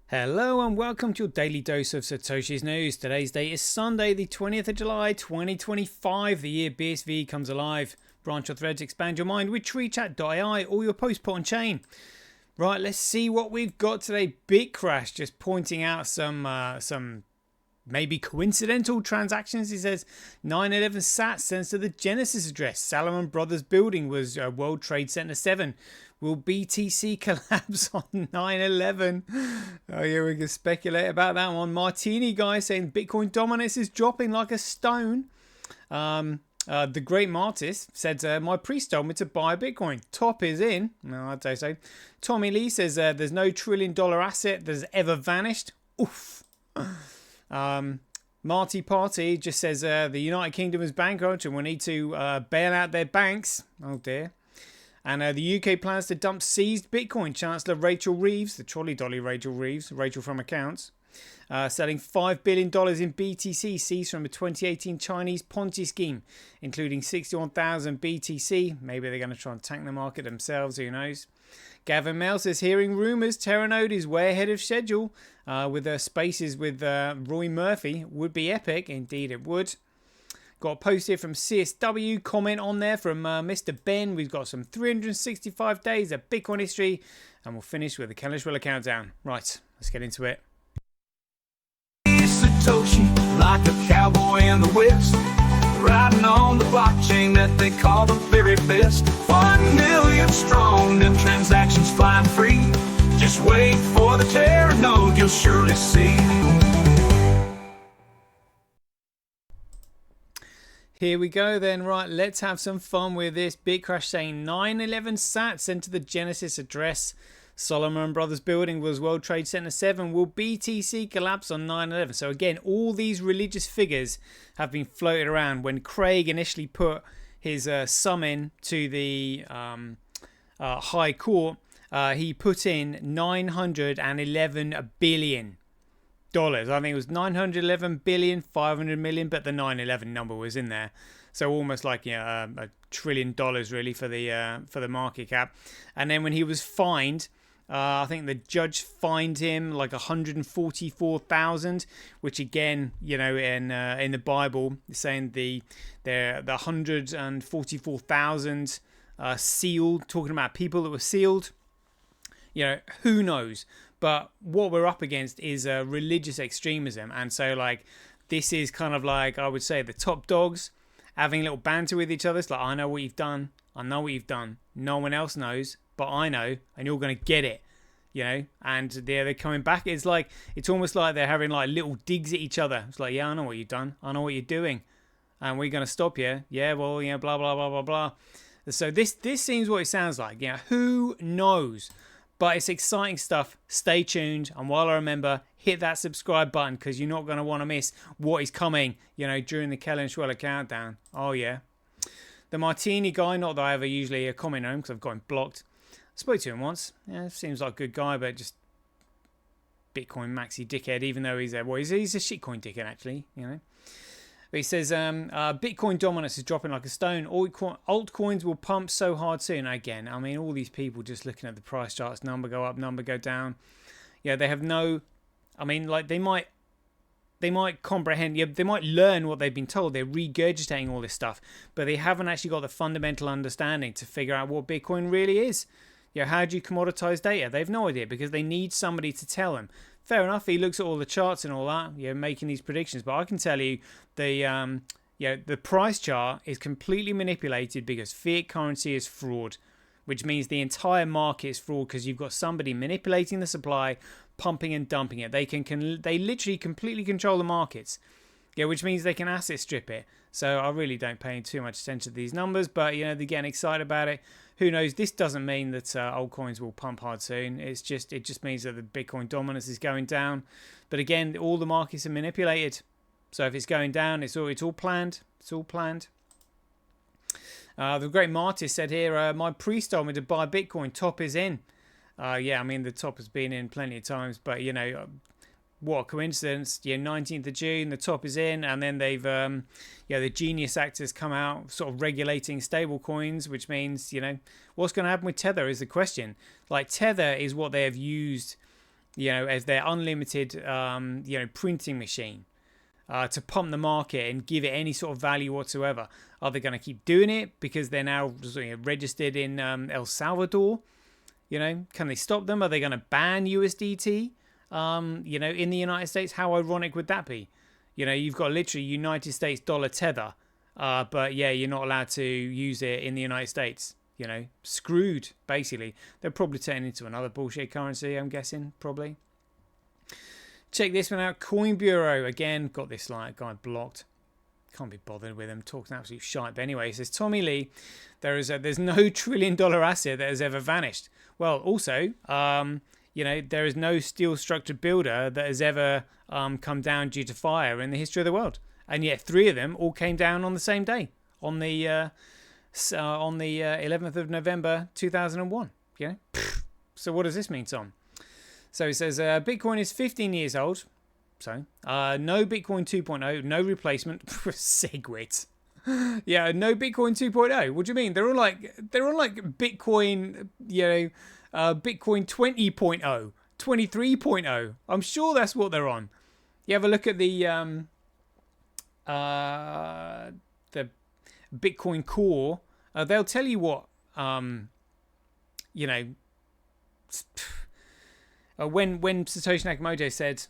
Hello and welcome to your daily dose of Satoshi's news. Today's date is Sunday, the 20th of July, 2025. The year BSV comes alive. Branch your threads, expand your mind with treechat.ai or your post put on chain. Right, let's see what we've got today. BitCrash just pointing out some maybe coincidental transactions. He says 911 SAT sends to the Genesis address. Salomon Brothers building was World Trade Center 7. Will BTC collapse on 9/11? Oh yeah, we can speculate about that one. Martini guy saying Bitcoin dominance is dropping like a stone. The great Martis said, my priest told me to buy Bitcoin. Top is in. No, I'd say so. Tommy Lee says there's no $1 trillion asset that's ever vanished. Oof. Marty Party just says the United Kingdom is bankrupt and will need to bail out their banks. Oh dear. And the UK plans to dump seized Bitcoin. Chancellor Rachel Reeves, the trolley dolly Rachel Reeves, Rachel from accounts, selling $5 billion in BTC seized from a 2018 Chinese Ponzi scheme, including 61,000 BTC. Maybe they're going to try and tank the market themselves, who knows. Gavin Mail says, hearing rumours Teranode is way ahead of schedule with spaces with Roy Murphy. Would be epic. Indeed it would. Got a post here from CSW, comment on there from Mr. Ben. We've got some 365 days of Bitcoin history, and we'll finish with the Venezuela countdown. Right, let's get into it. Satoshi, like a cowboy in the West, riding on the blockchain that they call the very best. 1 million strong, them transactions flying free. Just wait for the Teranode, you'll surely see. Here we go then. Right, let's have some fun with this. BitCrash saying 9/11 SAT sent to the Genesis address. Solomon Brothers building was World Trade Center 7. Will BTC collapse on 9/11? So again, all these religious figures have been floated around. When Craig initially put his summon to the High Court, he put in $911 billion. I think it was 911 billion, 500 million, but the 9/11 number was in there, so almost like $1 trillion really for the market cap. And then when he was fined, I think the judge fined him like 144,000, which again, in the Bible, saying the 144,000 sealed, talking about people that were sealed. Who knows? But what we're up against is religious extremism. And so, this is kind of like, I would say, the top dogs having a little banter with each other. It's like, I know what you've done. I know what you've done. No one else knows, but I know, and you're going to get it. And they're coming back. It's almost like they're having little digs at each other. It's like, yeah, I know what you've done. I know what you're doing. And we're going to stop you. Yeah, well, blah, blah, blah, blah, blah. So this seems what it sounds like. Who knows? But it's exciting stuff. Stay tuned. And while I remember, hit that subscribe button because you're not going to want to miss what is coming, during the Venezuela countdown. Oh, yeah. The Martini guy, not that I ever usually comment on him because I've got him blocked. I spoke to him once. Yeah, seems like a good guy, but just Bitcoin maxi dickhead, even though he's a shitcoin dickhead, actually, But he says, Bitcoin dominance is dropping like a stone. Altcoins will pump so hard soon. Again, I mean, all these people just looking at the price charts, number go up, number go down. Yeah, they have no... I mean, they might comprehend... Yeah, they might learn what they've been told. They're regurgitating all this stuff. But they haven't actually got the fundamental understanding to figure out what Bitcoin really is. How do you commoditize data? They have no idea because they need somebody to tell them. Fair enough, he looks at all the charts and all that, making these predictions. But I can tell you the price chart is completely manipulated because fiat currency is fraud, which means the entire market is fraud because you've got somebody manipulating the supply, pumping and dumping it. They literally completely control the markets. Which means they can asset strip it. So I really don't pay too much attention to these numbers, but they're getting excited about it. Who knows? This doesn't mean that altcoins will pump hard soon. It just means that the Bitcoin dominance is going down. But again, all the markets are manipulated. So if it's going down, it's all planned. It's all planned. The great Martis said here, my priest told me to buy Bitcoin. Top is in. Yeah, I mean the top has been in plenty of times, but what a coincidence. 19th of June, the top is in, and then they've the Genius Act has come out sort of regulating stable coins, which means what's going to happen with Tether is the question. Tether is what they have used as their unlimited, printing machine to pump the market and give it any sort of value whatsoever. Are they going to keep doing it because they're now registered in El Salvador? Can they stop them? Are they going to ban USDT? In the United States? How ironic would that be? You've got literally United States dollar Tether, but yeah, you're not allowed to use it in the United States. Screwed, basically. They'll probably turn into another bullshit currency, I'm guessing, probably. Check this one out. Coin Bureau, again, got this guy blocked. Can't be bothered with him, talking absolute shite. But anyway, it says, Tommy Lee, there's no $1 trillion asset that has ever vanished. Well, also, there is no steel structured builder that has ever come down due to fire in the history of the world. And yet 3 of them all came down on the same day, on the 11th of November 2001. So what does this mean, Tom? So it says Bitcoin is 15 years old. So no Bitcoin 2.0, no replacement. Segwit. Yeah, no Bitcoin 2.0. What do you mean? They're on like Bitcoin, Bitcoin 20.0, 23.0. I'm sure that's what they're on. You have a look at the Bitcoin Core. They'll tell you what when Satoshi Nakamoto said,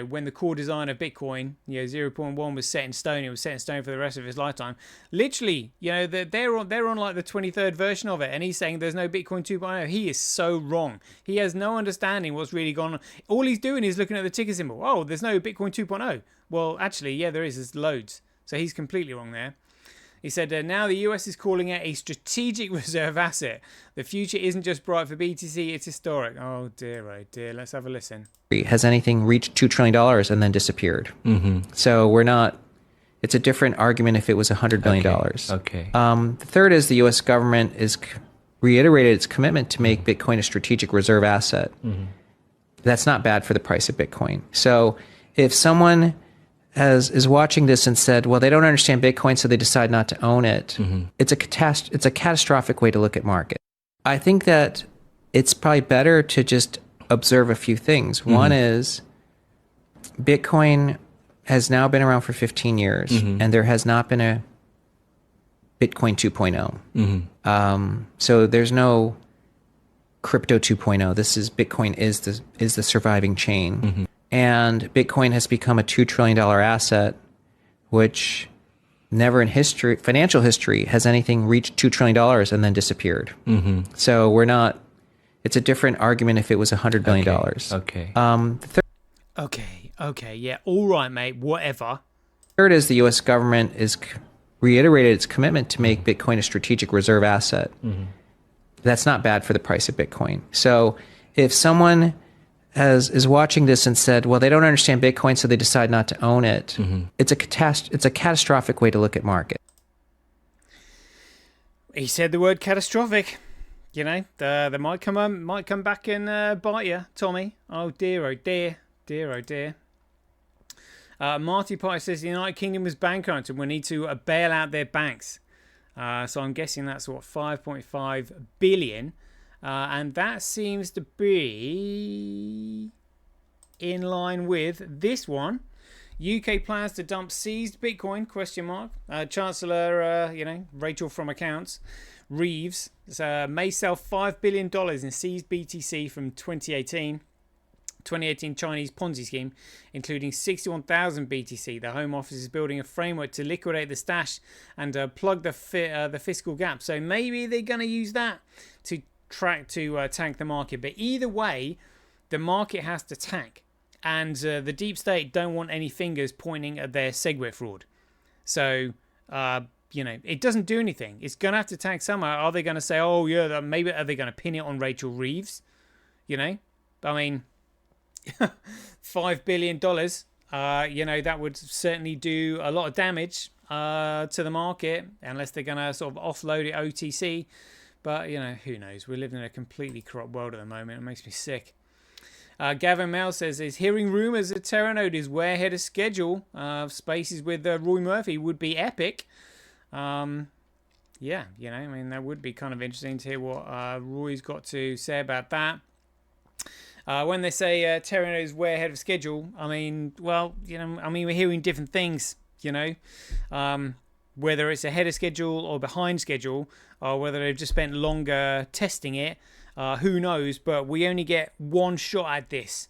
when the core design of Bitcoin, 0.1 was set in stone, it was set in stone for the rest of his lifetime. Literally, they're on like the 23rd version of it, and he's saying there's no Bitcoin 2.0. He is so wrong. He has no understanding what's really gone on. All he's doing is looking at the ticker symbol. Oh, there's no Bitcoin 2.0. Well, actually, yeah, there is. There's loads. So he's completely wrong there. He said, now the US is calling it a strategic reserve asset. The future isn't just bright for BTC, it's historic. Oh dear. Let's have a listen. Has anything reached $2 trillion and then disappeared? So it's a different argument if it was $100 billion. Okay. The third is the US government is reiterated its commitment to make Bitcoin a strategic reserve asset. That's not bad for the price of Bitcoin. So if someone is watching this and said, well, they don't understand Bitcoin, so they decide not to own it. It's a catastrophic way to look at market. I think that it's probably better to just observe a few things. One is Bitcoin has now been around for 15 years, and there has not been a Bitcoin 2.0. So there's no crypto 2.0. Bitcoin is the surviving chain. And Bitcoin has become a $2 trillion asset, which never in financial history, has anything reached $2 trillion and then disappeared. So it's a different argument if it was $100 billion. Okay. Okay. Yeah. All right, mate. Whatever. Third is the U.S. government is reiterated its commitment to make Bitcoin a strategic reserve asset. That's not bad for the price of Bitcoin. So if someone is watching this and said, well, they don't understand Bitcoin, so they decide not to own it. It's a catastrophic way to look at market. He said the word catastrophic. They might come back and bite you, Tommy. Oh dear. Marty Pye says the United Kingdom is bankrupt and will need to bail out their banks. So I'm guessing that's 5.5 billion. And that seems to be in line with this one. UK plans to dump seized Bitcoin, ? Chancellor, Rachel from Accounts, Reeves, may sell $5 billion in seized BTC from 2018 Chinese Ponzi scheme, including 61,000 BTC. The Home Office is building a framework to liquidate the stash and plug the fiscal gap. So maybe they're going to use that to tank the market. But either way, the market has to tank, and the deep state don't want any fingers pointing at their SegWit fraud. So it doesn't do anything. It's gonna have to tank somehow. Are they going to say, oh yeah, maybe are they going to pin it on Rachel Reeves? I mean, $5 billion, that would certainly do a lot of damage to the market, unless they're going to sort of offload it OTC. But, who knows? We're living in a completely corrupt world at the moment. It makes me sick. Gavin Mel says, is hearing rumours that Teranode is way ahead of schedule. Spaces with Roy Murphy would be epic. That would be kind of interesting to hear what Roy's got to say about that. When they say Teranode is way ahead of schedule, I mean, well, we're hearing different things, whether it's ahead of schedule or behind schedule, or whether they've just spent longer testing it, who knows? But we only get one shot at this.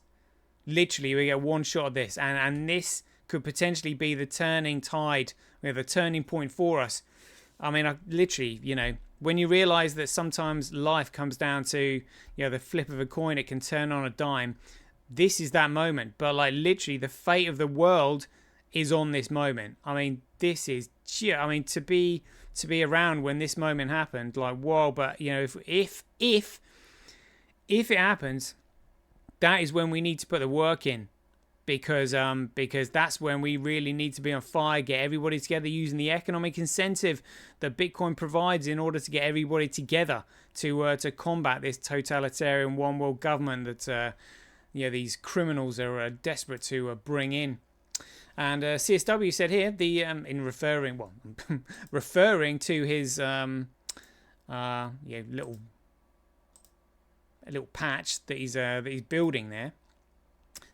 Literally, we get one shot at this, and this could potentially be the turning tide, the turning point for us. I mean, literally, when you realize that sometimes life comes down to, the flip of a coin, it can turn on a dime. This is that moment. But like literally, the fate of the world is on this moment. I mean, this is, to be around when this moment happened, like, whoa. But if it happens, that is when we need to put the work in. Because that's when we really need to be on fire, get everybody together using the economic incentive that Bitcoin provides in order to get everybody together to combat this totalitarian one world government that these criminals are desperate to bring in. And CSW said here in referring to his little patch that he's building there.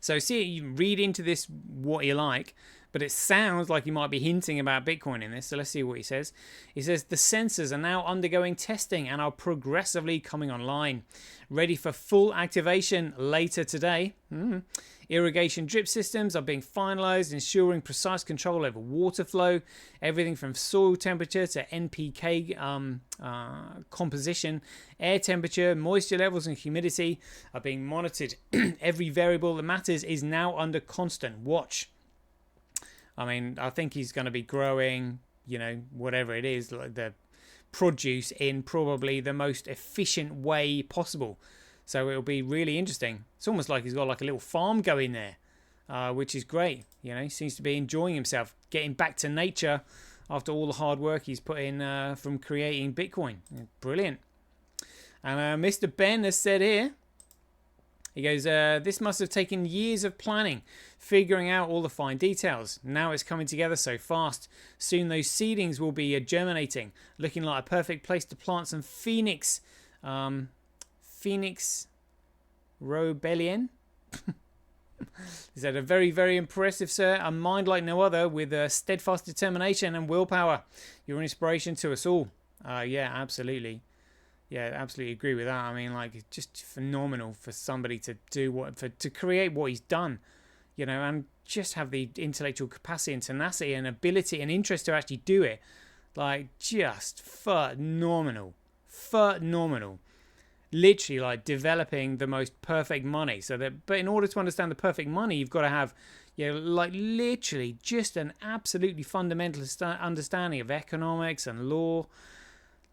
So see, you read into this what you like, but it sounds like he might be hinting about Bitcoin in this. So let's see what he says. He says, the sensors are now undergoing testing and are progressively coming online, ready for full activation later today. Irrigation drip systems are being finalized, ensuring precise control over water flow, everything from soil temperature to NPK composition, air temperature, moisture levels and humidity are being monitored. Every variable that matters is now under constant watch. I mean, I think he's going to be growing, whatever it is, like the produce in probably the most efficient way possible. So it'll be really interesting. It's almost like he's got like a little farm going there, which is great. He seems to be enjoying himself, getting back to nature after all the hard work he's put in from creating Bitcoin. Brilliant. And Mr. Ben has said here, he goes, this must have taken years of planning, figuring out all the fine details. Now it's coming together so fast. Soon those seedlings will be germinating, looking like a perfect place to plant some Phoenix Robellion. He said, a very, very impressive, sir. A mind like no other with steadfast determination and willpower. You're an inspiration to us all. Yeah, absolutely. Yeah, absolutely agree with that. I mean, like, it's just phenomenal for somebody to do to create what he's done, and just have the intellectual capacity and tenacity and ability and interest to actually do it. Like, just phenomenal. Literally, like, developing the most perfect money. But in order to understand the perfect money, you've got to have, like, literally just an absolutely fundamental understanding of economics and law.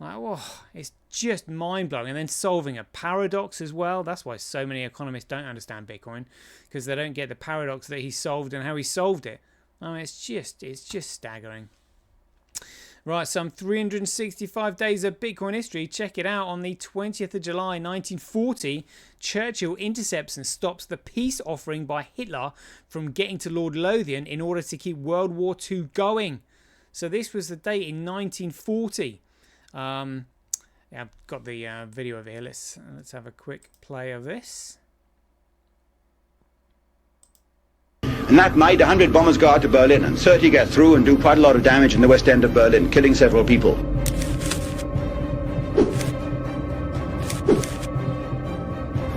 Like, oh, it's just mind-blowing. And then solving a paradox as well. That's why so many economists don't understand Bitcoin, because they don't get the paradox that he solved and how he solved it. I mean, it's just staggering. Right, some 365 days of Bitcoin history. Check it out. On the 20th of July, 1940, Churchill intercepts and stops the peace offering by Hitler from getting to Lord Lothian in order to keep World War II going. So this was the date in 1940. Yeah, I've got the video over here. Let's have a quick play of this. And that night, 100 bombers go out to Berlin, and 30 get through and do quite a lot of damage in the west end of Berlin, killing several people.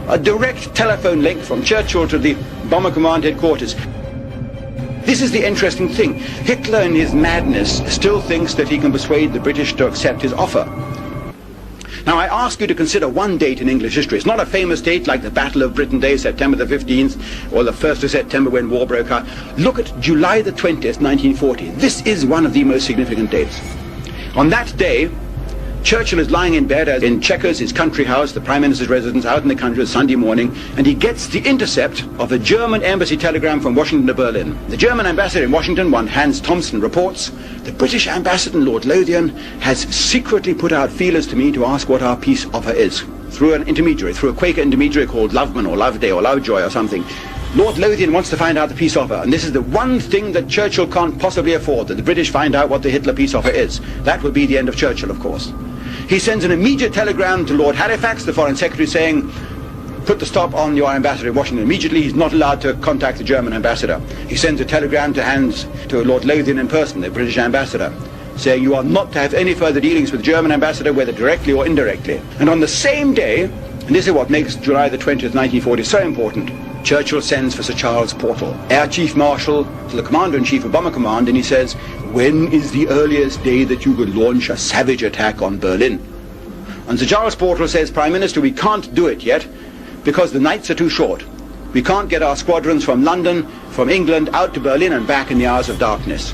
A direct telephone link from Churchill to the bomber command headquarters. This is the interesting thing. Hitler, in his madness, still thinks that he can persuade the British to accept his offer. Now, I ask you to consider one date in English history. It's not a famous date like the Battle of Britain Day, September the 15th, or the 1st of September when war broke out. Look at July the 20th, 1940. This is one of the most significant dates. On that day, Churchill is lying in bed in Chequers, his country house, the Prime Minister's residence out in the country, Sunday morning, and he gets the intercept of a German embassy telegram from Washington to Berlin. The German ambassador in Washington, one Hans Thompson, reports, the British ambassador, Lord Lothian, has secretly put out feelers to me to ask what our peace offer is. Through an intermediary, through a Quaker intermediary called Loveman or Loveday or Lovejoy or something. Lord Lothian wants to find out the peace offer, and this is the one thing that Churchill can't possibly afford, that the British find out what the Hitler peace offer is. That would be the end of Churchill, of course. He sends an immediate telegram to Lord Halifax, the Foreign Secretary, saying, put the stop on your ambassador in Washington immediately. He's not allowed to contact the German ambassador. He sends a telegram to Lord Lothian in person, the British ambassador, saying you are not to have any further dealings with the German ambassador, whether directly or indirectly. And on the same day, and this is what makes July the 20th, 1940 so important, Churchill sends for Sir Charles Portal, Air Chief Marshal, to the Commander-in-Chief of Bomber Command, and he says, when is the earliest day that you could launch a savage attack on Berlin? And Sir Charles Portal says, Prime Minister, we can't do it yet because the nights are too short. We can't get our squadrons from London, from England, out to Berlin and back in the hours of darkness.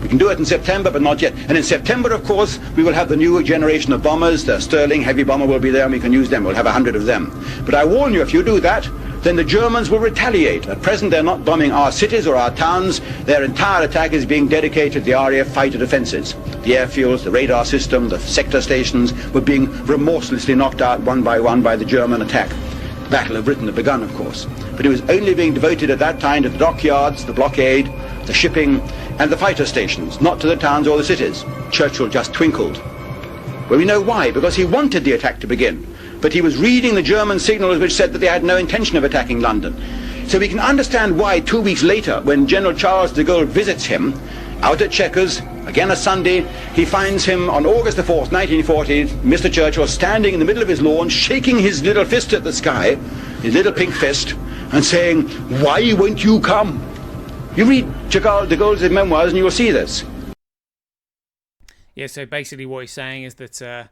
We can do it in September, but not yet. And in September, of course, we will have the new generation of bombers. The Sterling heavy bomber will be there, and we can use them. We'll have 100 of them. But I warn you, if you do that, then the Germans will retaliate. At present, they're not bombing our cities or our towns. Their entire attack is being dedicated to the RAF fighter defenses. The airfields, the radar system, the sector stations were being remorselessly knocked out one by one by the German attack. The Battle of Britain had begun, of course. But it was only being devoted at that time to the dockyards, the blockade, the shipping, and the fighter stations, not to the towns or the cities. Churchill just twinkled. Well, we know why, because he wanted the attack to begin. But he was reading the German signals which said that they had no intention of attacking London. So we can understand why 2 weeks later, when General Charles de Gaulle visits him, out at Chequers, again a Sunday, he finds him on August the 4th, 1940, Mr. Churchill standing in the middle of his lawn, shaking his little fist at the sky, his little pink fist, and saying, why won't you come? You read Charles de Gaulle's memoirs and you will see this. Yeah, so basically what he's saying is that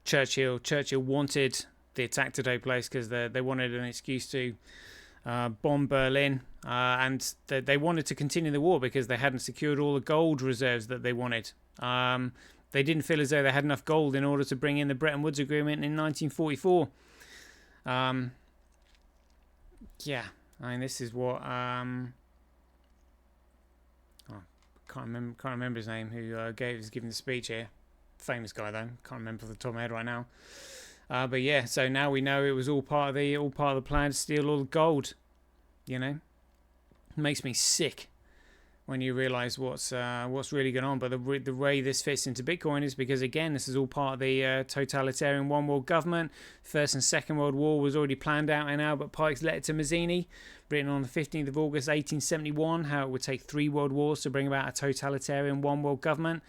Churchill wanted the attack to take place because they wanted an excuse to bomb Berlin, and they wanted to continue the war because they hadn't secured all the gold reserves that they wanted. They didn't feel as though they had enough gold in order to bring in the Bretton Woods Agreement in 1944. Yeah, I mean, this is what... Can't remember his name. Who was giving the speech here? Famous guy though. Can't remember off the top of my head right now. But yeah, so now we know it was all part of the plan to steal all the gold. You know, it makes me sick when you realise what's really going on. But the way this fits into Bitcoin is because again, this is all part of the totalitarian one world government. First and Second World War was already planned out in Albert Pike's letter to Mazzini, written on the 15th of August 1871, how it would take 3 world wars to bring about a totalitarian one world government.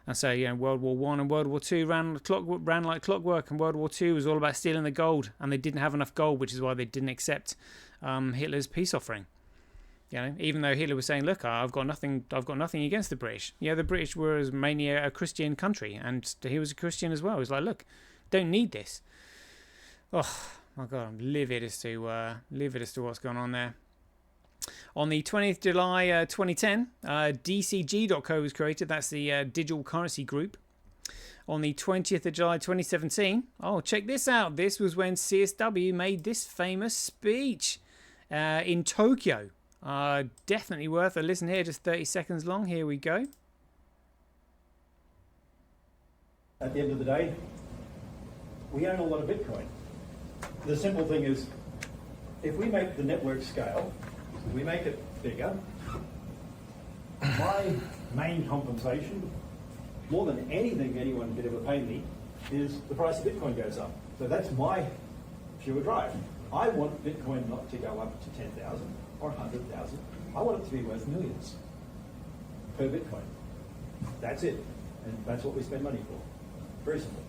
And so, you know, World War One and World War Two ran like clockwork, and World War Two was all about stealing the gold, and they didn't have enough gold, which is why they didn't accept Hitler's peace offering. You know, even though Hitler was saying, "Look, I've got nothing against the British." Yeah, the British were mainly a Christian country, and he was a Christian as well. He was like, "Look, don't need this." Oh my God, I'm livid as to what's going on there. On the 20th of July 2010, DCG.co was created. That's the digital currency group. On the 20th of July 2017, oh, check this out. This was when CSW made this famous speech in Tokyo. Definitely worth a listen here, just 30 seconds long. Here we go. At the end of the day, we own a lot of Bitcoin. The simple thing is, if we make the network scale, we make it bigger, my main compensation, more than anything anyone could ever pay me, is the price of Bitcoin goes up. So that's my pure drive. I want Bitcoin not to go up to 10,000 or 100,000. I want it to be worth millions per Bitcoin. That's it. And that's what we spend money for. Very simple.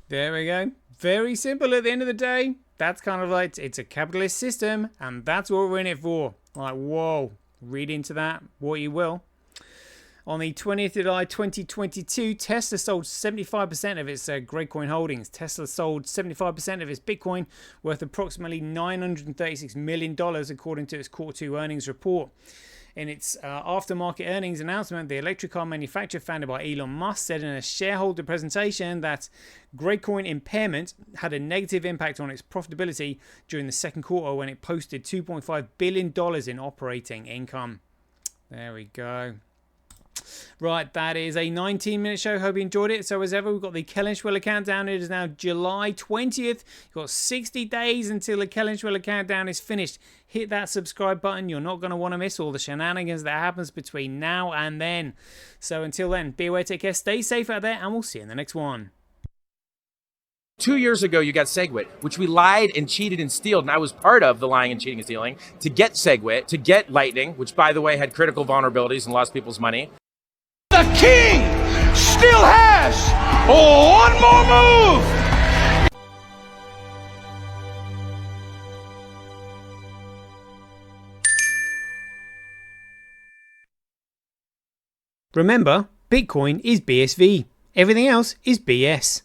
There we go. Very simple at the end of the day. That's kind of like, it's a capitalist system, and that's what we're in it for. Like, whoa. Read into that what you will. On the 20th of July 2022, Tesla sold 75% of its GregCoin holdings. Tesla sold 75% of its Bitcoin, worth approximately $936 million, according to its Q2 earnings report. In its aftermarket earnings announcement, the electric car manufacturer founded by Elon Musk said in a shareholder presentation that GregCoin impairment had a negative impact on its profitability during the second quarter when it posted $2.5 billion in operating income. There we go. Right, that is a 19-minute show. Hope you enjoyed it. So as ever, we've got the Kellenschwiller countdown. It is now July 20th. You've got 60 days until the Kellenschwiller countdown is finished. Hit that subscribe button. You're not going to want to miss all the shenanigans that happens between now and then. So until then, be aware, take care, stay safe out there, and we'll see you in the next one. 2 years ago, you got SegWit, which we lied and cheated and stealed, and I was part of the lying and cheating and stealing to get SegWit, to get Lightning, which, by the way, had critical vulnerabilities and lost people's money. The king still has one more move. Remember, Bitcoin is BSV. Everything else is BS.